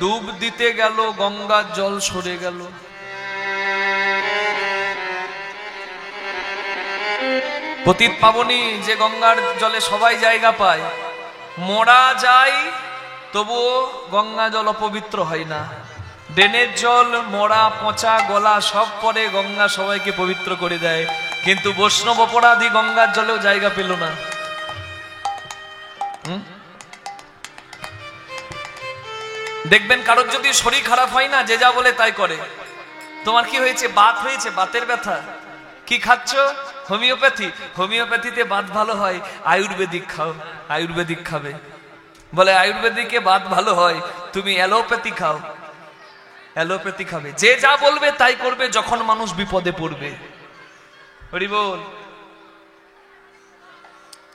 ডুব দিতে গেল, গঙ্গার জল সরে গেল। পতিত পাবনি যে গঙ্গার জলে সবাই জায়গা পায়, মরা যায় তবুও গঙ্গা জল অপবিত্র হয় না। ড্রেনের জল মরা পচা গলা সব পরে গঙ্গা সবাইকে পবিত্র করে দেয়, কিন্তু বৈষ্ণব অপরাধী গঙ্গার জলেও জায়গা পেল না। দেখবেন কারোর যদি শরীর খারাপ হয় না, যে যা বলে তাই করে। তোমার কি হয়েছে? বাত হয়েছে, বাতের ব্যথা, কি খাচ্ছ? হোমিওপ্যাথি। হোমিওপ্যাথিতে বাত ভালো হয়, আয়ুর্বেদিক খাও। আয়ুর্বেদিক খাবে, বলে আয়ুর্বেদিকে বাত ভালো হয়, তুমি অ্যালোপ্যাথি খাও। অ্যালোপ্যাথি খাবে। যে যা বলবে তাই করবে যখন মানুষ বিপদে পড়বে। হরি বল।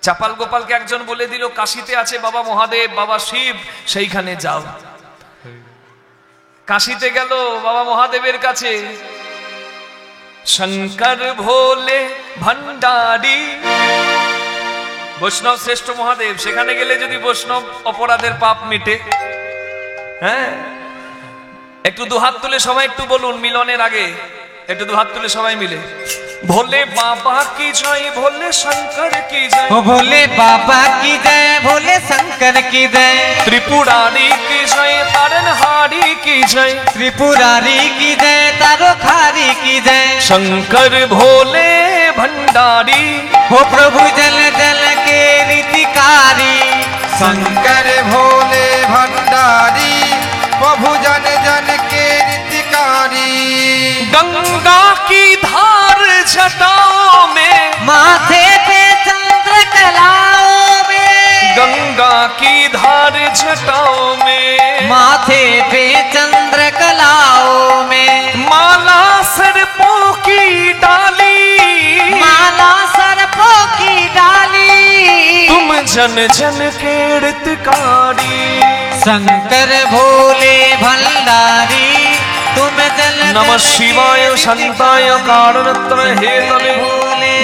চাপাল গোপালকে একজন বলে দিল কাশিতে আছে বাবা মহাদেব, বাবা শিব, সেইখানে যাও। কাশিতে গেল বাবা মহাদেবের কাছে। শঙ্কর ভোলে ভণ্ডারী, বৈষ্ণব শ্রেষ্ঠ মহাদেব, সেখানে গেলে যদি বৈষ্ণব অপরাধের পাপ মিটে। হ্যাঁ, একটু দুহাত তুলে সবাই একটু বলুন মিলনের আগে, একটু দুহাত তুলে সবাই মিলে, ভোলে বাবা কি জয়, ভোলে শঙ্কর কি জয়, भोले बाबा की जय, भोले शंकर की जय, त्रिपुरारी की जय, तारनहारी की जय, त्रिपुरारी की जय, तारोखारी की जय। शंकर भोले भंडारी, हो प्रभु जल जल के रीतिकारी, शंकर भोले भंडारी, प्रभु जन जन के रीतिकारी। गंगा की धार जटाओं में, माथे पे चंद्र कलाओं में, गंगा की धार जटाओं में, माथे पे चंद्र कलाओं में, माला सर्पों की डाली, माला सर्पों की डाली, तुम जन जन के ऋतकारी। शंकर भोले भंडारी, तुम जल नमः शिवाय शांताय कारणत्र हेतवे,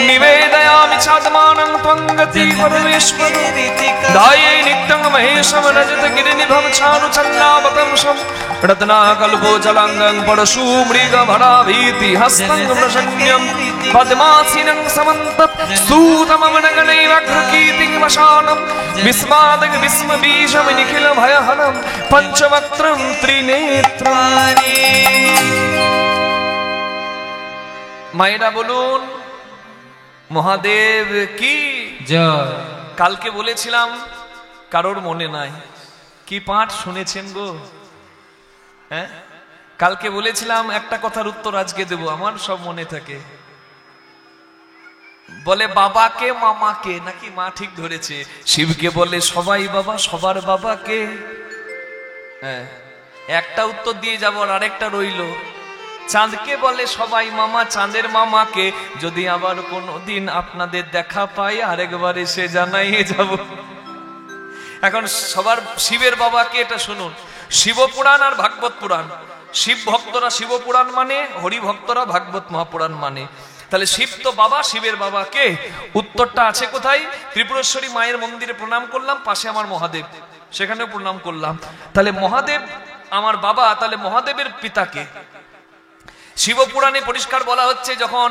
निवेदयामि चात्मानं त्वं गति परमेश्वर, ध्याये नित्यं महेशं रजत गिरिनिभं चारुचन्द्रावतंसं, रत्नाकल्पोजलाङ्गं परशुमृगभराभीति हस्तं वृषण्यं, पद्मासीनं समन्तत् स्तूतममनगणैवग्रकीर्तिं वशानं, विस्मादक विस्मबीजं निखिलभयहनं, पञ्चवक्त्रं त्रिनेत्राणि। মায়েরা বলুন মহাদেব কি জয়। কালকে বলেছিলাম, কারোর মনে নাই, কি পাঠ শুনেছেন গো? হ্যাঁ, কালকে বলেছিলাম একটা কথার উত্তর আজকে দেব, আমার সব মনে থাকে। বলে বাবাকে মামাকে, নাকি মা ঠিক ধরেছে? শিবকে বলে সবাই বাবা, সবার বাবাকে। হ্যাঁ, একটা উত্তর দিয়ে যাব, আর আরেকটা রইল। চাঁদকে বলে সবাই মামা, চাঁদের মামাকে যদি আবার কোনোদিন আপনাদের দেখা পাই আরেকবার এসে জানাইয়ে যাব। এখন সবার শিবের বাবাকে এটা শুনুন, শিবপুরাণ আর ভাগবত পুরাণ। শিব ভক্তরা শিবপুরাণ মানে, হরি ভক্তরা ভাগবত মহাপুরাণ মানে। তাহলে শিব তো বাবা, শিবের বাবাকে? উত্তরটা আছে কোথায়? ত্রিপুরেশ্বরী মায়ের মন্দিরে প্রণাম করলাম, পাশে আমার মহাদেব, সেখানেও প্রণাম করলাম। তাহলে মহাদেব আমার বাবা, তাহলে মহাদেবের পিতাকে? শিবপুরাণে পরিষ্কার বলা হচ্ছে, যখন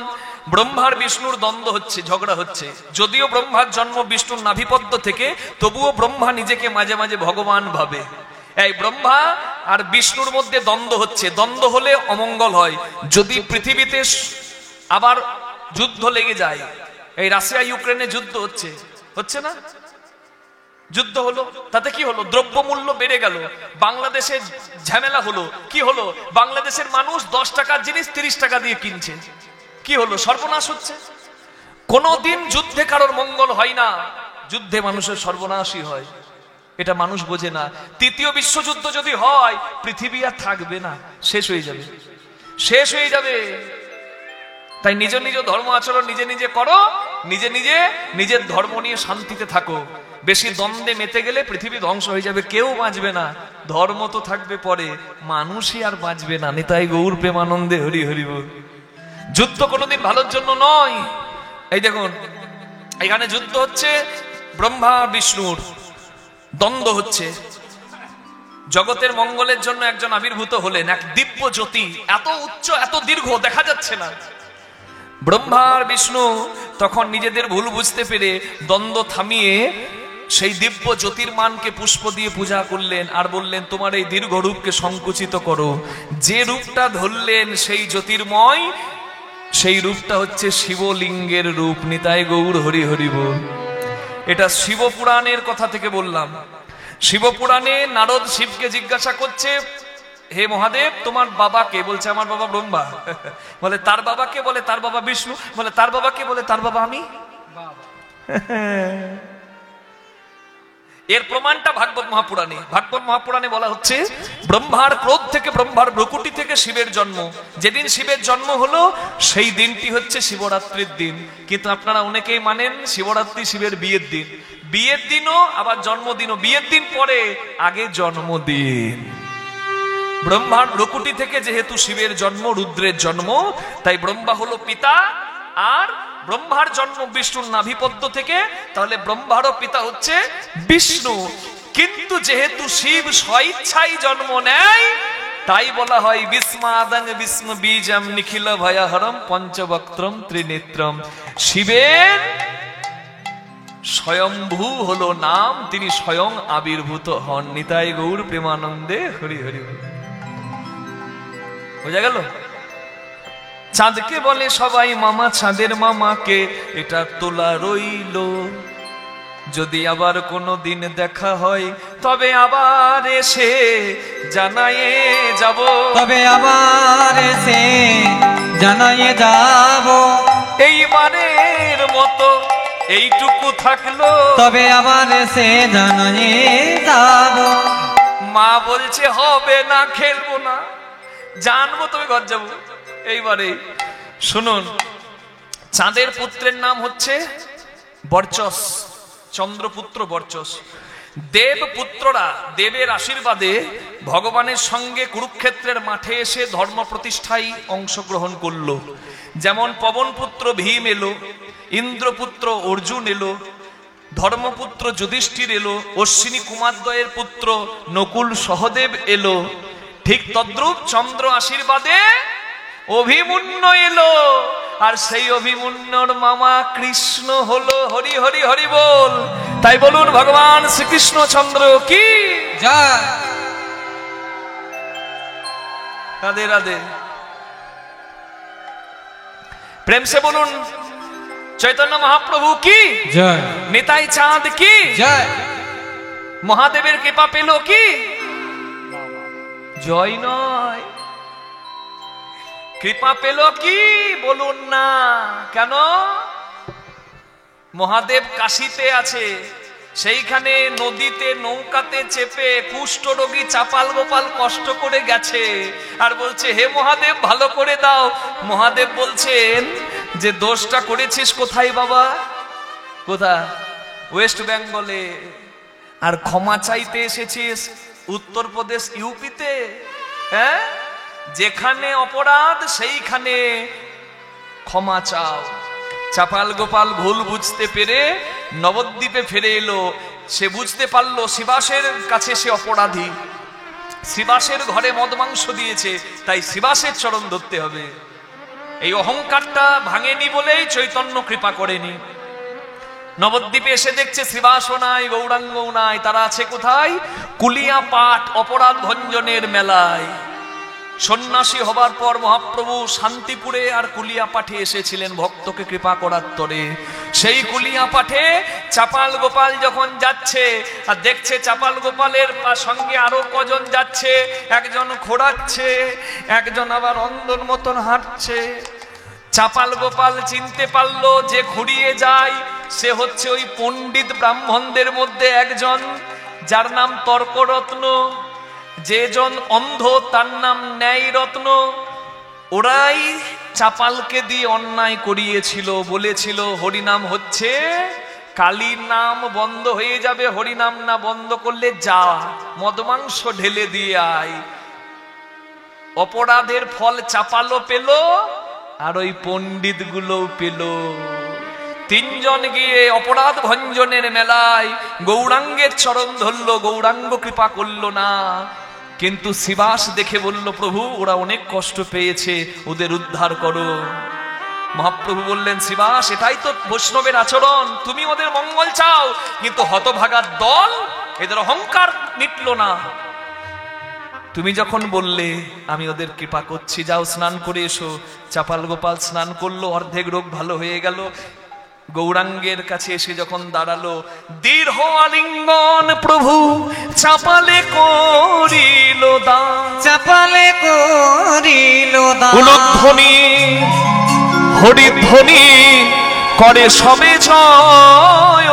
ব্রহ্মার বিষ্ণুর দ্বন্দ্ব হচ্ছে, ঝগড়া হচ্ছে, যদিও ব্রহ্মার জন্ম বিষ্ণুর নাভিপদ্ম থেকে, তবুও ব্রহ্মা নিজেকে মাঝে মাঝে ভগবান ভাবে। এই ব্রহ্মা আর বিষ্ণুর মধ্যে দ্বন্দ্ব হচ্ছে, দ্বন্দ্ব হলে অমঙ্গল হয়। যদি পৃথিবীতে আবার যুদ্ধ লেগে যায়, এই রাশিয়া ইউক্রেনে যুদ্ধ হচ্ছে, হচ্ছে না? যুদ্ধ হলো, তাতে কি হলো? দ্রব্যমূল্য বেড়ে গেল। বাংলাদেশে ঝামেলা হলো, কি হলো? বাংলাদেশের মানুষ 10 টাকার জিনিস 30 টাকা দিয়ে কিনছে, কি হলো? সর্বনাশ হচ্ছে। কোনদিন যুদ্ধে কারোর মঙ্গল হয় না, যুদ্ধে মানুষের সর্বনাশই হয়, এটা মানুষ বোঝে না। তৃতীয় বিশ্বযুদ্ধ যদি হয়, পৃথিবী আর থাকবে না, শেষ হয়ে যাবে, শেষ হয়ে যাবে। তাই নিজ নিজ ধর্ম আচরণ নিজে নিজে করো, নিজে নিজে নিজের ধর্ম নিয়ে শান্তিতে থাকো। বেশি দ্বন্দ্বে মেতে গেলে পৃথিবী ধ্বংস হয়ে যাবে, কেউ বাঁচবে না। ধর্ম তো থাকবে পরে, মানুষই আর বাঁচবে না। নিতাই গৌর প্রেমানন্দে হরি হরি বল। যুদ্ধ কোনোদিন ভালোর জন্য নয়। এই দেখুন, এখানে যুদ্ধ হচ্ছে, ব্রহ্মা বিষ্ণুর দ্বন্দ্ব হচ্ছে। জগতের মঙ্গলের জন্য একজন আবির্ভূত হলেন, এক দিব্য জ্যোতি, এত উচ্চ এত দীর্ঘ দেখা যাচ্ছে না। ব্রহ্মা আর বিষ্ণু তখন নিজেদের ভুল বুঝতে পেরে দ্বন্দ্ব থামিয়ে সেই দিব্য জ্যোতির্মানকে পুষ্প দিয়ে পূজা করলেন, আর বললেন তোমার এই দীর্ঘ রূপকে সংকুচিত করো। যে রূপটা ধরলেন সেই জ্যোতির্ময়, সেই রূপটা হচ্ছে শিবলিঙ্গের রূপ। নিতাই গৌর হরি হরি বল। এটা শিবপুরাণের কথা থেকে বললাম। শিবপুরাণে নারদ শিবকে জিজ্ঞাসা করছে, হে মহাদেব তোমার বাবাকে? বলছে আমার বাবা ব্রহ্মা। বলে তার বাবাকে? বলে তার বাবা বিষ্ণু। বলে তার বাবাকে? বলে তার বাবা আমি। এর প্রমাণটা ভাগবত মহাপুরাণে। ভাগবত মহাপুরাণে বলা হচ্ছে ব্রহ্মার ক্রোধ থেকে, ব্রহ্মার ভ্রকুটি থেকে শিবের জন্ম। যেদিন শিবের জন্ম হলো সেই দিনটি হচ্ছে শিবরাত্রির দিন। কিন্তু আপনারা অনেকেই মানেন শিবরাত্রি শিবের বিয়ের দিন। বিয়ের দিনও আবার জন্মদিনও, বিয়ের দিন পরে, আগে জন্মদিন। ব্রহ্মার ভ্রকুটি থেকে যেহেতু শিবের জন্ম, রুদ্রের জন্ম, তাই ব্রহ্মা হলো পিতা, আর ব্রহ্মার জন্ম বিষ্ণুর নাভিপদ্ম থেকে, তাহলে ব্রহ্মারও পিতা হচ্ছে বিষ্ণু। কিন্তু যেহেতু শিব স্বইচ্ছায় জন্ম নেয়, তাই বলা হয় বিস্মাদং বিষ্ণু বীজম নিখিল ভয়হরম পঞ্চবক্ত্রম ত্রিনেত্রম। শিবের স্বয়ম্ভু হলো নাম, তিনি স্বয়ং আবির্ভূত হন। নিতাই গৌর প্রেমানন্দে হরি হরি। বোঝা গেল? চাঁদকে বলে সবাই মামা, চাঁদের মামাকে এটা তোলা রইল। যদি আবার কোনো দিন দেখা হয় তবে আবার এসে জানায়ে যাব, তবে আবার এসে জানায়ে যাব। এইবারের মতো এইটুকু থাকলো, তবে আবার এসে জানায়ে যাব। মা বলছে হবে না, খেলবো না, জানবো তবে ঘর যাবো। এইবারে শুনুন, চাঁদের পুত্রের নাম হচ্ছে বর্চস, চন্দ্রপুত্র বর্চস। দেবপুত্ররা দেবের আশীর্বাদে ভগবানের সঙ্গে কুরুক্ষেত্রের মাঠে এসে ধর্ম প্রতিষ্ঠায় অংশগ্রহণ করলো। যেমন পবনপুত্র ভীম এলো, ইন্দ্রপুত্র অর্জুন এলো, ধর্মপুত্র যুধিষ্ঠির এলো, অশ্বিনী কুমারদ্বয়ের পুত্র নকুল সহদেব এলো। ঠিক তদ্রূপ চন্দ্র আশীর্বাদে অভিমন্যু এলো, আর সেই অভিমন্যুর মামা কৃষ্ণ হলো। হরি হরি হরি বল। তাই বলুন ভগবান শ্রীকৃষ্ণ চন্দ্র কি জয়। রাধে রাধে। প্রেম সে বলুন চৈতন্য মহাপ্রভু কি জয়। নিতাই চাঁদ কি জয়। মহাদেবের কৃপা পেল কি জয় নয়, কৃপা পেল কি বলুন না কেন? মহাদেব কাশীতে আছে, সেইখানে নদীতে নৌকাতে চেপে কুষ্ঠরোগী চাপাল গোপাল কষ্ট করে গেছে, আর বলছে হে মহাদেব ভালো করে দাও। মহাদেব বলছেন যে দোষটা করেছিস কোথায় বাবা? কোথায়? ওয়েস্ট বেঙ্গলে। আর ক্ষমা চাইতে এসেছিস উত্তরপ্রদেশ ইউপিতে। হ্যাঁ, যেখানে অপরাধ সেইখানে ক্ষমা চাও। চাপাল গোপাল ভুল বুঝতে পেরে নবদ্বীপে ফিরে এলো। সে বুঝতে পারলো শিবাসের কাছে সে অপরাধী, শিবাসের ঘরে মদ মাংস দিয়েছে, তাই শিবাসের চরণ ধরতে হবে। এই অহংকারটা ভাঙেনি বলেই চৈতন্য কৃপা করেনি। নবদ্বীপে এসে দেখছে শ্রীবাসও নাই, গৌরাঙ্গও নাই, তারা আছে কোথায়? কুলিয়া পাঠ অপরাধ ভঞ্জনের মেলায়। সন্ন্যাসী হবার পর মহাপ্রভু শান্তিপুরে আর কুলিয়া পাঠে এসেছিলেন ভক্তকে কৃপা করার তরে। সেই কুলিয়া পাঠে চাপাল গোপাল যখন যাচ্ছে আর দেখছে চাপাল গোপালের সঙ্গে আরো কজন যাচ্ছে, একজন খোঁড়াচ্ছে, একজন আবার অন্ধর মতন হাঁটছে। চাপাল গোপাল চিনতে পারলো যে ঘুরিয়ে যায় সে হচ্ছে ওই পণ্ডিত ব্রাহ্মণদের মধ্যে একজন, যার নাম তর্করত্ন। যেজন অন্ধ তার নাম ন্যায় রত্ন। ওরাই চাপালকে দিয়ে অন্যায় করিয়েছিল, বলেছিল হরিনাম হচ্ছে কালীর নাম, বন্ধ হয়ে যাবে, হরিনাম না বন্ধ করলে যা মদমাংস ঢেলে দিয়ে আয়। অপরাধের ফল চাপালও পেল আর ওই পণ্ডিত গুলো পেল। তিনজন গিয়ে অপরাধ ভঞ্জনের মেলায় গৌরাঙ্গের চরণ ধরল, গৌরাঙ্গ কৃপা করল না। কিন্তু শিবাস দেখে বলল প্রভু ওরা অনেক কষ্ট পেয়েছে, ওদের উদ্ধার করো। মহাপ্রভু বললেন শিবাস এটাই তো বৈষ্ণবের আচরণ, তুমি ওদের মঙ্গল চাও, কিন্তু হতভাগার দল এদের অহংকার মিটল না। তুমি যখন বললে আমি ওদের কৃপা করছি, যাও স্নান করে এসো। চাপাল গোপাল স্নান করলো, অর্ধেক রোগ ভালো হয়ে গেল। গৌরাঙ্গের কাছে এসে যখন দাঁড়ালো, দীর্ঘ আলিঙ্গন প্রভু চাপালে করিল দান, চাপালে করিল দান। উলধ্বনি হরিধ্বনি করে সবে জয়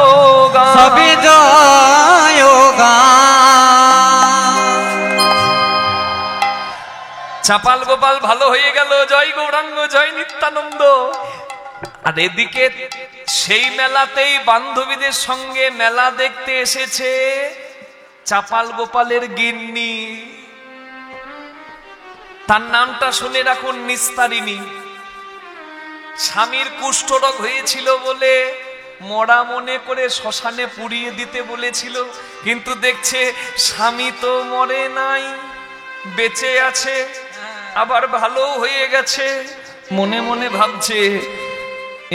গান, সবে জয় চাপাল গোপাল ভালো হয়ে গেল, জয় গৌরাঙ্গ, জয় নিত্যানন্দ। আর এদিকে সেই মেলাতেই বান্ধবীদের সঙ্গে মেলা দেখতে এসেছে চাপাল গোপালের গিন্নি। তার নামটা শুনে রাখুন, নিস্তারিণী। স্বামীর কুষ্ঠরোগ হয়েছিল বলে মরা মনে করে শ্মশানে পুড়িয়ে দিতে বলেছিল, কিন্তু দেখছে স্বামী তো মরে নাই, বেঁচে আছে, আবার ভালো হয়ে গেছে। মনে মনে ভাবছে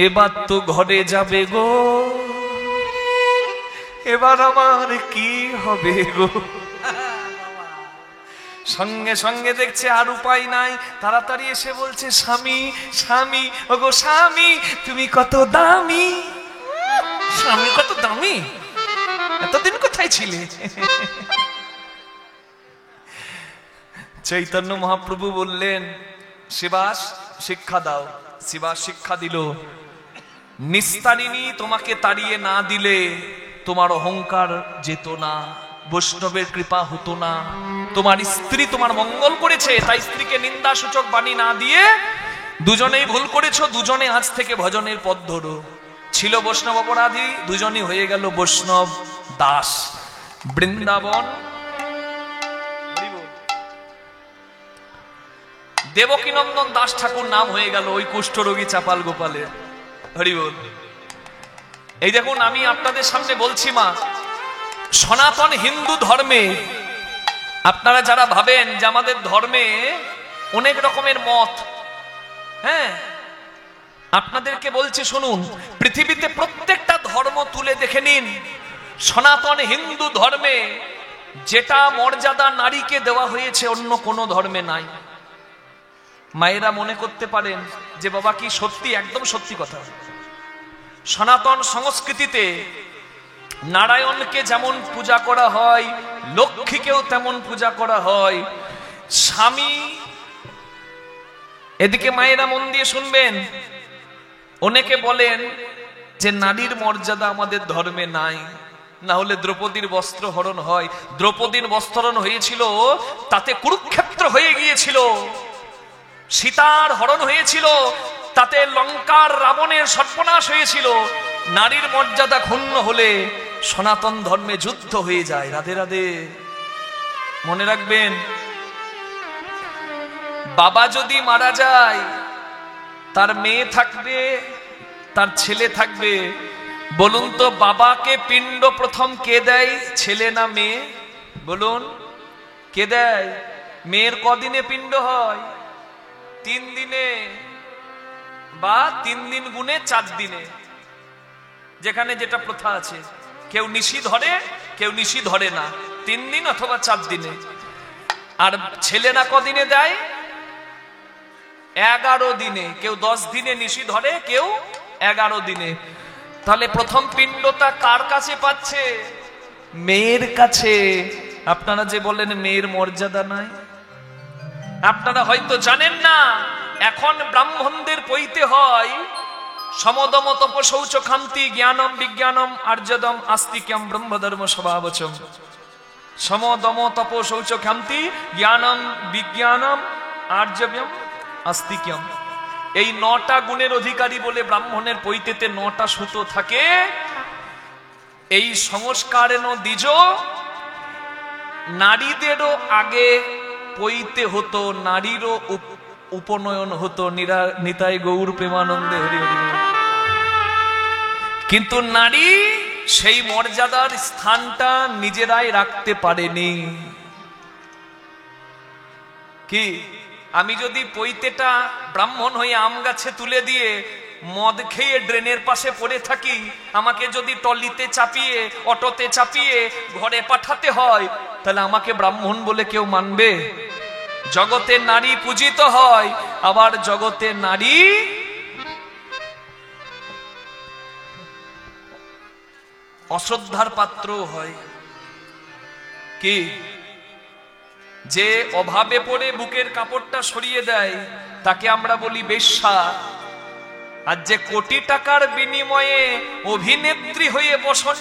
এবার তো ঘরে যাবে গো, এবার আমার কি হবে গো। সঙ্গে সঙ্গে দেখছে আর উপায় নাই, তাড়াতাড়ি এসে বলছে, স্বামী স্বামী, ওগো স্বামী তুমি কত দামি। স্বামী কত দামি, এতদিন কোথায় ছিলে? চৈতন্য মহাপ্রভু বললেন, শিবাস শিক্ষা দাও। শিবাস শিক্ষা দিল, নিস্তারিণী তোমাকে তাড়িয়ে না দিলে তোমার অহংকার যেত না, বৈষ্ণবের কৃপা হতো না। তোমার স্ত্রী তোমার মঙ্গল করেছে, তাই স্ত্রীকে নিন্দা সূচক বাণী না দিয়ে দুজনেই ভুল করেছো, দুজনে আজ থেকে ভজনের পথ ধরো। ছিল বৈষ্ণব অপরাধী, দুজনই হয়ে গেল বৈষ্ণব দাস। বৃন্দাবন দেবকীনন্দন দাস ঠাকুর নাম হয়ে গেল ওই কুষ্ঠরোগী চাপাল গোপালের। হরিবল। এই দেখুন, আমি আপনাদের সামনে বলছি মা, সনাতন হিন্দু ধর্মে আপনারা যারা ভাবেন যে আমাদের ধর্মে অনেক রকমের মত, হ্যাঁ, আপনাদেরকে বলছি শুনুন, পৃথিবীতে প্রত্যেকটা ধর্ম তুলে দেখে নিন, সনাতন হিন্দু ধর্মে যেটা মর্যাদা নারীকে দেওয়া হয়েছে অন্য কোনো ধর্মে নাই। মায়েরা মনে করতে পারেন যে বাবা কি সত্যি? একদম সত্যি কথা। সনাতন সংস্কৃতিতে নারায়ণকে যেমন পূজা করা হয়, লক্ষ্মীকেও তেমন পূজা করা হয়। স্বামী, এদিকে মায়েরা মন দিয়ে শুনবেন, অনেকে বলেন যে নারীর মর্যাদা আমাদের ধর্মে নাই, না হলে দ্রৌপদীর বস্ত্র হরণ হয়। দ্রৌপদীর বস্ত্রহরণ হয়েছিল, তাতে কুরুক্ষেত্র হয়ে গিয়েছিল। সীতার হরণ হয়েছিল, তাতে লঙ্কার রাবণের সর্বনাশ হয়েছিল। নারীর মর্যাদা ক্ষুণ্ণ হলে সনাতন ধর্মে যুদ্ধ হয়ে যায়। রাধে রাধে। মনে রাখবেন, বাবা যদি মারা যায়, তার মেয়ে থাকবে, তার ছেলে থাকবে। বলুন তো, বাবাকে পিণ্ড প্রথম কে দেয়, ছেলে না মেয়ে? বলুন, কে দেয়? মেয়ের কদিনে পিণ্ড হয়? 3 দিনে, বা 3 দিন গুণে 4 দিনে, যেখানে যেটা প্রথা আছে। কেউ নিশি ধরে, কেউ নিশি ধরে না, 3 দিন অথবা 4 দিনে। আর ছেলেরা কদিনে দেয়? 11 দিনে। কেউ 10 দিনে নিশি ধরে, কেউ 11 দিনে। তাহলে প্রথম পিণ্ডটা কার কাছে পাচ্ছে? মেয়ের কাছে। আপনারা যে বলেন মেয়ের মর্যাদা নাই, আপনারা হয়তো জানেন না, এখন ব্রাহ্মণদের পইতে হয় সমদম তপ শৌচ ক্ষান্তি জ্ঞানম বিজ্ঞানম আর্যদম আস্তিক্যম ব্রহ্মধর্ম স্বভাবচম। সমদম তপ শৌচ ক্ষান্তি জ্ঞানম বিজ্ঞানম আর্যব্যম আস্তিক্যম। এই 9টা গুণের অধিকারী বলে ব্রাহ্মণের পৈতেতে 9টা সুতো থাকে। এই সংস্কারেন দ্বিজ, নারীদেরও আগে পইতে হতো, নারীরও উপনয়ন হতো। নিতাই গৌর প্রেমানন্দে হরি হরি। কিন্তু নারী সেই মর্যাদার স্থানটা নিজেরাই রাখতে পারেনি। কি, আমি যদি পৈতেটা ব্রাহ্মণ হয়ে আম গাছে তুলে দিয়ে মদ খেয়ে ড্রেনের পাশে পড়ে থাকি, আমাকে যদি টলিতে চাপিয়ে, অটোতে চাপিয়ে ঘরে পাঠাতে হয়, তাহলে আমাকে ব্রাহ্মণ বলে কেউ মানবে? জগতে নারী পূজিত হয়, আবার জগতে নারী অশ্রদ্ধার পাত্র হয়। কি, যে অভাবে পড়ে বুকের কাপড়টা সরিয়ে দেয় তাকে আমরা বলি বেশ্যা। আর যে কোটি টাকার বিনিময়ে অভিনেত্রী হয়ে বসন